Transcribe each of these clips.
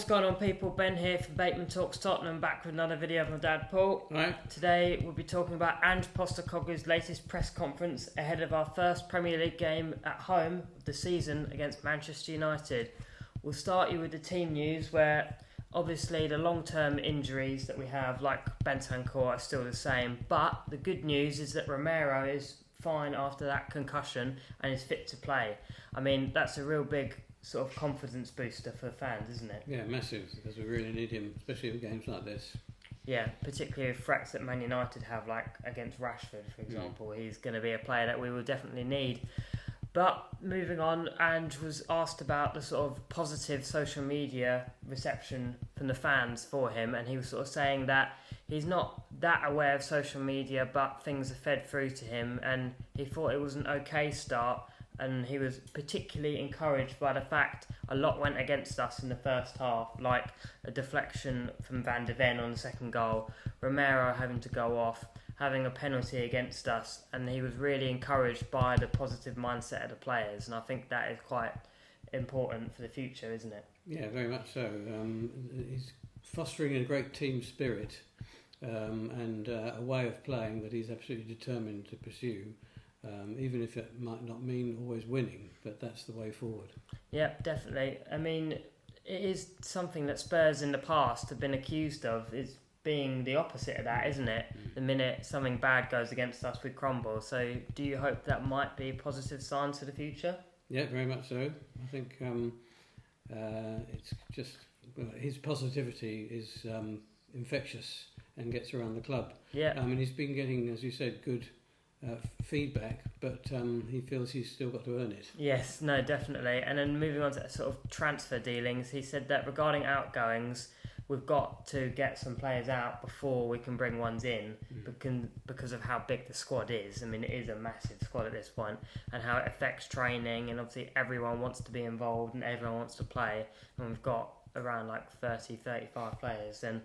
What's going on, people? Ben here from Bateman Talks Tottenham, back with another video of my dad Paul. Right. Today we'll be talking about Ange Postecoglou'S latest press conference ahead of our first Premier League game at home of the season against Manchester United. We'll start you with the team news, where obviously the long-term injuries that we have, like Bentancur, are still the same, but the good news is that Romero is fine after that concussion and is fit to play. I mean, that's a real big sort of confidence booster for fans, isn't it? Yeah, massive, because we really need him, especially in games like this. Yeah, particularly with threats that Man United have, like against Rashford, for example. He's going to be a player that we will definitely need. But moving on, Ange was asked about the sort of positive social media reception from the fans for him, and he was sort of saying that he's not that aware of social media, but things are fed through to him, and he thought it was an okay start. And he was particularly encouraged by the fact a lot went against us in the first half, like a deflection from Van de Ven on the second goal, Romero having to go off, having a penalty against us, and he was really encouraged by the positive mindset of the players, and I think that is quite important for the future, isn't it? Yeah, very much so. He's fostering a great team spirit and a way of playing that he's absolutely determined to pursue. Even if it might not mean always winning, but that's the way forward. Yeah, definitely. I mean, it is something that Spurs in the past have been accused of, is being the opposite of that, isn't it? The minute something bad goes against us, we crumble. So do you hope that might be positive signs for the future? Yeah, very much so. I think it's just, his positivity is infectious and gets around the club. Yeah. I mean, he's been getting, as you said, good feedback, but he feels he's still got to earn it. Yes, no, definitely. And then moving on to sort of transfer dealings, he said that regarding outgoings, we've got to get some players out before we can bring ones in, because of how big the squad is. I mean, it is a massive squad at this point, and how it affects training, and obviously everyone wants to be involved and everyone wants to play, and we've got around like 35 players, and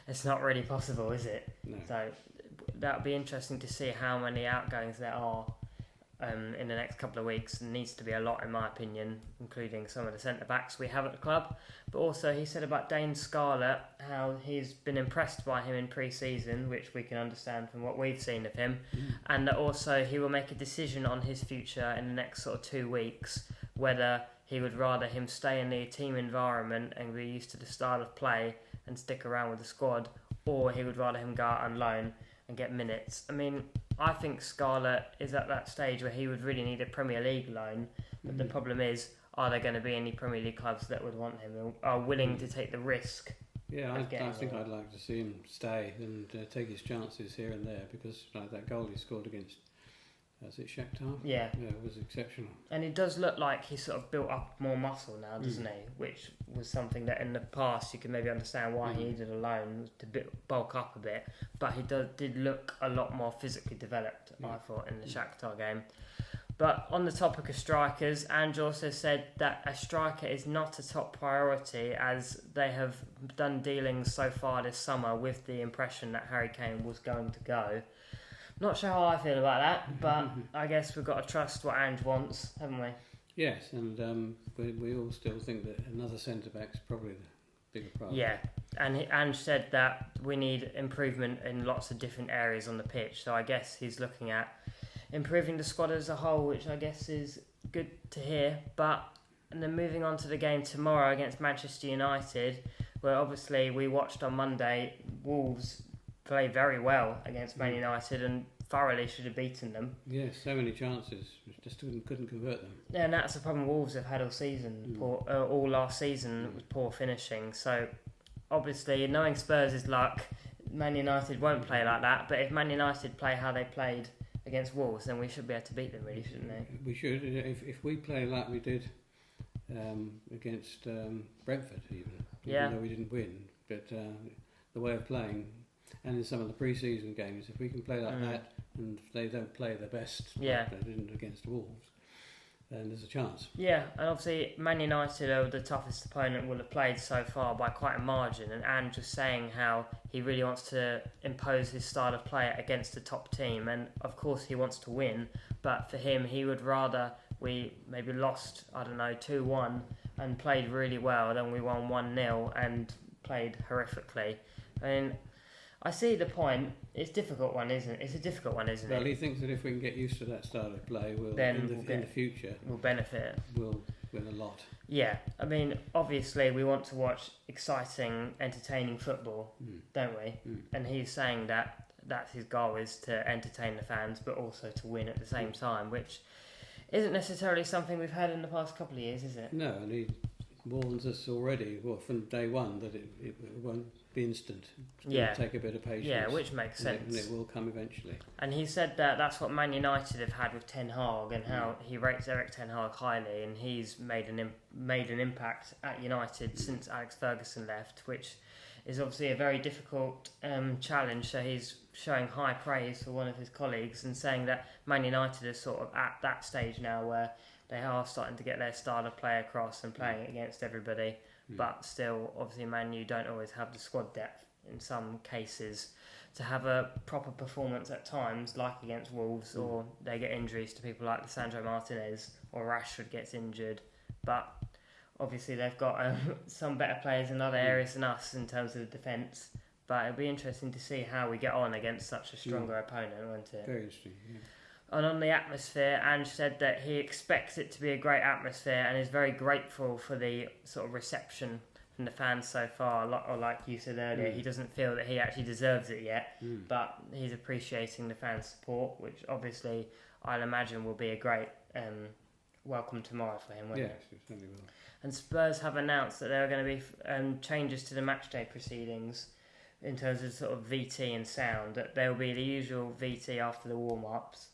it's not really possible, is it? No. So that would be interesting to see how many outgoings there are in the next couple of weeks. There needs to be a lot, in my opinion, including some of the centre-backs we have at the club. But also, he said about Dane Scarlett, how he's been impressed by him in pre-season, which we can understand from what we've seen of him, and that also he will make a decision on his future in the next sort of 2 weeks, whether he would rather him stay in the team environment and be used to the style of play and stick around with the squad, or he would rather him go out on loan and get minutes. I mean, I think Scarlett is at that stage where he would really need a Premier League loan, but the problem is, are there going to be any Premier League clubs that would want him and are willing to take the risk? Yeah, I think I'd like to see him stay and take his chances here and there, because that goal he scored against, is it Shakhtar? Yeah, it was exceptional. And it does look like he's sort of built up more muscle now, doesn't he? Which was something that in the past you could maybe understand why he needed a loan, to bulk up a bit. But he did look a lot more physically developed, I thought, in the Shakhtar game. But on the topic of strikers, Ange also said that a striker is not a top priority, as they have done dealings so far this summer with the impression that Harry Kane was going to go. Not sure how I feel about that, but I guess we've got to trust what Ange wants, haven't we? Yes, and we all still think that another centre-back's probably the bigger priority. Yeah, and Ange said that we need improvement in lots of different areas on the pitch, so I guess he's looking at improving the squad as a whole, which I guess is good to hear. And then moving on to the game tomorrow against Manchester United, where obviously we watched on Monday, Wolves play very well against Man United and thoroughly should have beaten them. Yeah, so many chances, just couldn't convert them. Yeah, and that's the problem Wolves have had all season, all last season, with poor finishing. So obviously, knowing Spurs' luck, Man United won't play like that, but if Man United play how they played against Wolves, then we should be able to beat them, really, shouldn't we? We should. If we play like we did against Brentford, even though we didn't win, but the way of playing, and in some of the pre-season games, if we can play like that, and they don't play their best, like they didn't against Wolves, then there's a chance. Yeah, and obviously Man United are the toughest opponent we'll have played so far by quite a margin, and Ange was saying how he really wants to impose his style of play against the top team, and of course he wants to win, but for him, he would rather we maybe lost, 2-1, and played really well. Then we won 1-0 and played horrifically. I mean, I see the point. It's a difficult one, isn't it? Well, he thinks that if we can get used to that style of play, in the future, we'll benefit. We'll win a lot. Yeah, I mean, obviously we want to watch exciting, entertaining football, don't we? And he's saying that that's his goal, is to entertain the fans, but also to win at the same time, which isn't necessarily something we've had in the past couple of years, is it? No, and he warns us already, from day one, that it won't be instant. It's going to take a bit of patience. Yeah, which makes sense. And it will come eventually. And he said that that's what Man United have had with Ten Hag, and how he rates Erik Ten Hag highly, and he's made an impact at United since Alex Ferguson left, which is obviously a very difficult challenge. So he's showing high praise for one of his colleagues and saying that Man United is sort of at that stage now where they are starting to get their style of play across and playing against everybody. But still, obviously, Man U don't always have the squad depth in some cases to have a proper performance at times, like against Wolves, or they get injuries to people like Sandro Martinez, or Rashford gets injured. But obviously, they've got some better players in other areas than us in terms of the defence. But it'll be interesting to see how we get on against such a stronger opponent, won't it? Very interesting, yeah. And on the atmosphere, Ange said that he expects it to be a great atmosphere and is very grateful for the sort of reception from the fans so far. Or like you said earlier, he doesn't feel that he actually deserves it yet, but he's appreciating the fans' support, which obviously I'll imagine will be a great welcome tomorrow for him, won't it? Yes, it certainly will. And Spurs have announced that there are going to be changes to the matchday proceedings in terms of sort of VT and sound. That there will be the usual VT after the warm-ups.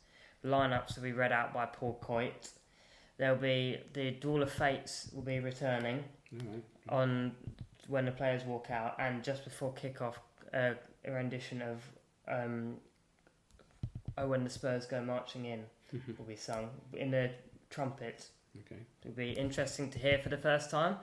Lineups will be read out by Paul Coit. There'll be the Duel of Fates will be returning on when the players walk out, and just before kick-off, a rendition of "Oh When the Spurs Go Marching In" will be sung in the trumpet. Okay. It'll be interesting to hear for the first time.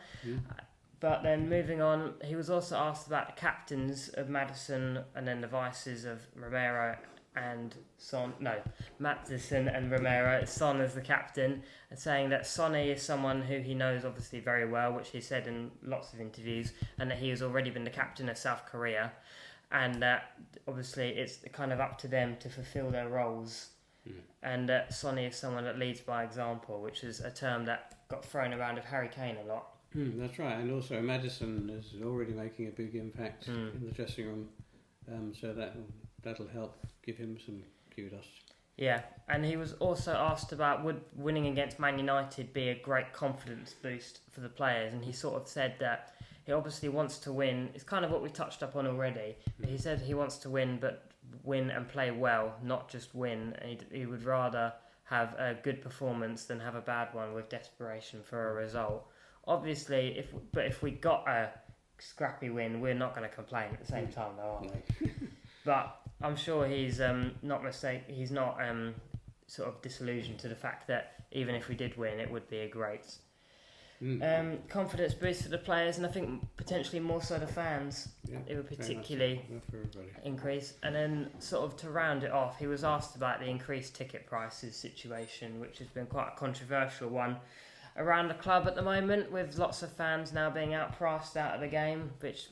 But then moving on, he was also asked about the captains of Maddison and then the vices of Romero and Son. No, Maddison and Romero. Son as the captain, and saying that Sonny is someone who he knows obviously very well, which he said in lots of interviews, and that he has already been the captain of South Korea, and that obviously it's kind of up to them to fulfil their roles. And that Sonny is someone that leads by example, which is a term that got thrown around of Harry Kane a lot. That's right, and also Maddison is already making a big impact in the dressing room, so that'll help give him some kudos. Yeah, and he was also asked about would winning against Man United be a great confidence boost for the players, and he sort of said that he obviously wants to win. It's kind of what we touched up on already. But he said he wants to win, but win and play well, not just win. And he would rather have a good performance than have a bad one with desperation for a result. Obviously, if we got a scrappy win, we're not going to complain at the same time, though, are we? But I'm sure he's not sort of disillusioned to the fact that even if we did win, it would be a great confidence boost for the players, and I think potentially more so the fans. Yeah, it would particularly increase. And then sort of to round it off, he was asked about the increased ticket prices situation, which has been quite a controversial one around the club at the moment, with lots of fans now being outpriced out of the game, which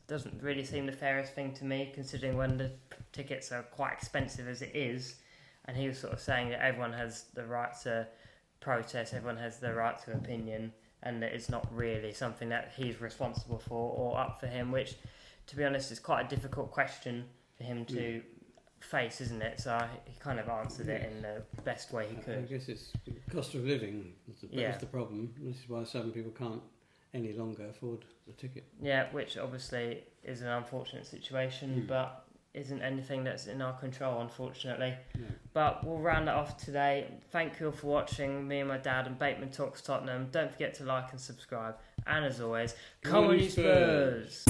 doesn't really seem the fairest thing to me, considering when the tickets are quite expensive as it is. And he was sort of saying that everyone has the right to protest, everyone has the right to opinion, and that it's not really something that he's responsible for or up for him, which, to be honest, is quite a difficult question for him to face, isn't it? So he kind of answered it in the best way he could. I guess it's cost of living that's the problem. This is why some people can't any longer afford the ticket. Yeah, which obviously is an unfortunate situation, but isn't anything that's in our control, unfortunately. No. But we'll round that off today. Thank you all for watching me and my dad and Bateman Talks Tottenham. Don't forget to like and subscribe. And as always, come on you Spurs!